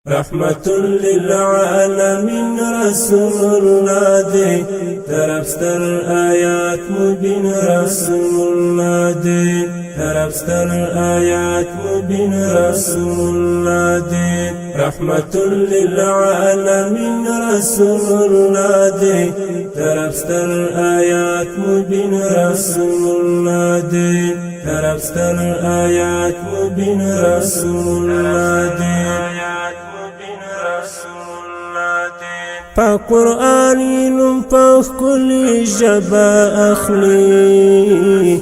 رحمة للعالمين رسول الله دے طرفستر آیات مبین رسول الله دے طرفستر آیات مبین رسول الله دے رحمة للعالمين رسول الله دے طرفستر آیات مبین رسول الله دے طرفستر آیات مبین رسول الله دے پا قرآنی نم پا کلی جبا اخلی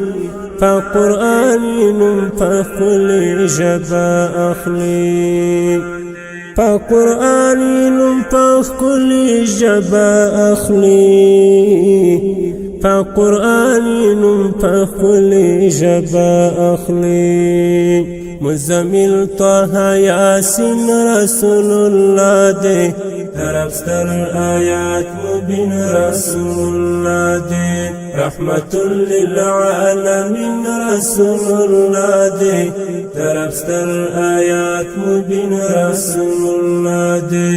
پا قرآنی نم پا کلی جبا اخلی پا قرآنی نم پا کلی جبا اخلی پا قرآنی نم پا کلی جبا اخلی مزمل طه یاسین رسول الله دے طرفستر آیات مبین رسول الله دے رحمة للعالمین رسول الله دے طرفستر آیات مبین رسول الله دے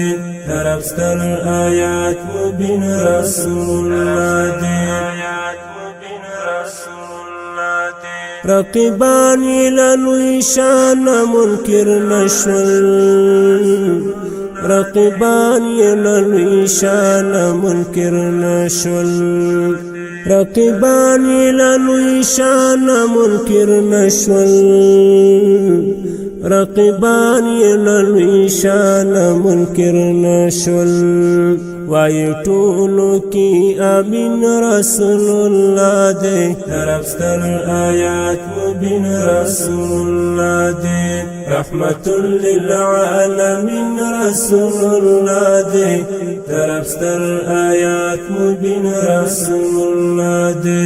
طرفستر آیات مبین رسول الله دے رقیبانی للوی شان منکر نشول رقیبانی للوی شان منکر نشول رقیبانی للوی شان منکر نشول رقیبانی للوی شان منکر نشول وای ټولو کی امین رسول الله دے طرفستر آیات مبین رسول الله دے رحمة للعالمین رسول الله دے طرفستر آیات مبین رسول الله دے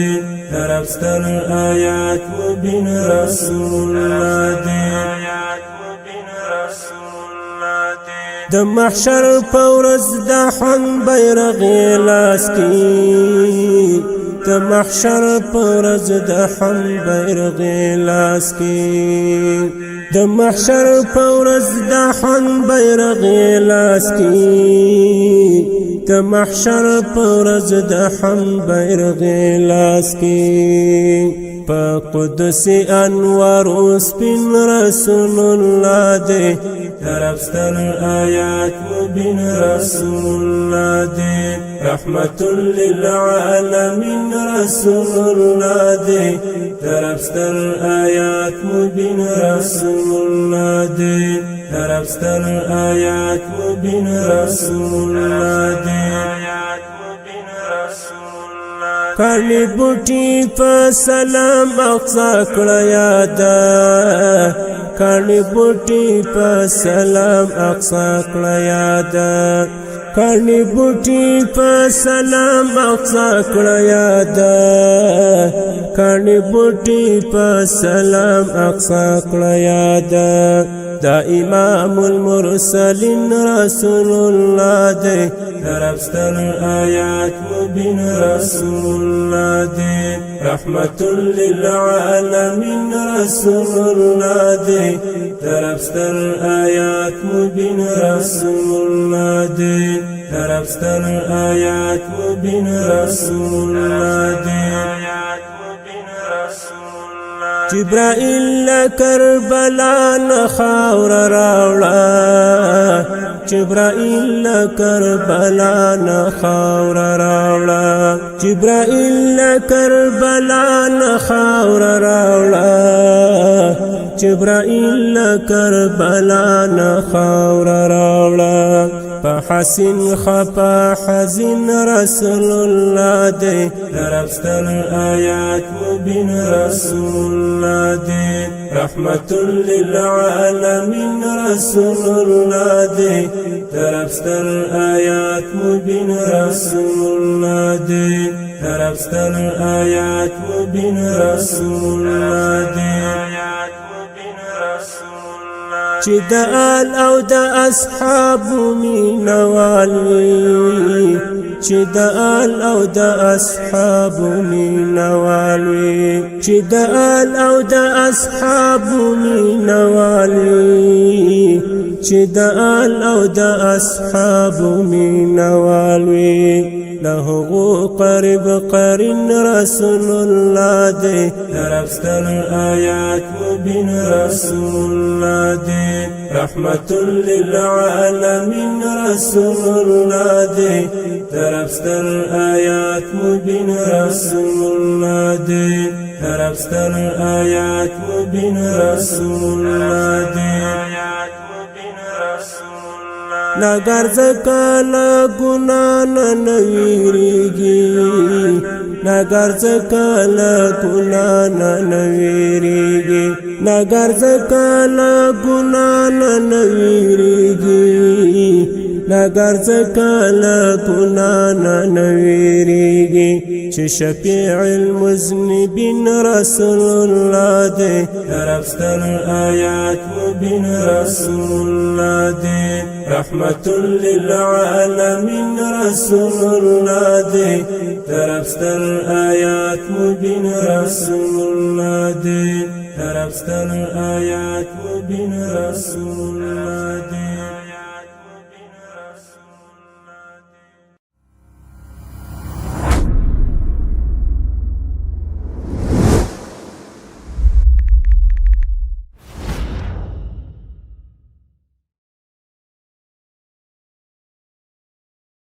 طرفستر آیات مبین رسول الله دے د محشر پورز د حن بیرغ لاس کی د محشر پورز د حن بیرغ لاس کی د محشر پورز د حن بیرغ لاس کی د محشر پورز د حن بیرغ لاس کی پا قدس انوار سپین رسول الله دے طرفستر آیات مبین رسول الله دے رحمة للعالمین رسول الله دے طرفستر آیات مبین رسول الله دے طرفستر آیات مبین رسول الله دے کالی بوٹی پا سلام اقصا کڑا یادا کالی بوٹی پا سلام اقصا کڑا یادا کالی بوٹی پا سلام اقصا کڑا یادا کالی بوٹی پا سلام اقصا کڑا یادا دا امام المرسلین رسول الله دے طرفستر آیات مبین رسول الله دے رحمة للعالمین رسول الله دے طرفستر آیات مبین رسول الله دے طرفستر آیات مبین رسول الله دے جبرائیل کربلا نخاور راوڑا جبرائیل کربلا نخاور راوڑا جبرائیل کربلا نخاور راوڑا جبرائیل کربلا نخاور راوڑا فحسن خفا حزن رسول الله دے طرفستر آیات مبین رسول الله دے رحمة للعالمین رسول الله دے طرفستر آیات مبین رسول الله دے طرفستر آیات مبین رسول الله دے چې د آل او د اصحاب مینوال وي چې د آل او د اصحاب مینوال وي چې د آل او د اصحاب مینوال وي چې د آل او د اصحاب مینوال وي لهغو قریب قرین رسول الله دی درفستر آیات مبین رسول الله دی رحمت للعالمین رسول الله دی درفستر آیات مبین رسول الله دی درفستر آیات مبین رسول الله دی نگر زکالا گناہ نویریگی نگر زکالا گناہ نویریگی نگر زکالا گناہ نویریگی نگر زکالا گناہ نویریگی چه شفیع المذنبین رسول الله دی درفستر آیات مبین رسول الله دی رحمت للعالمین رسول الله دی درفستر آیات مبین رسول الله دی درفستر آیات مبین رسول الله دی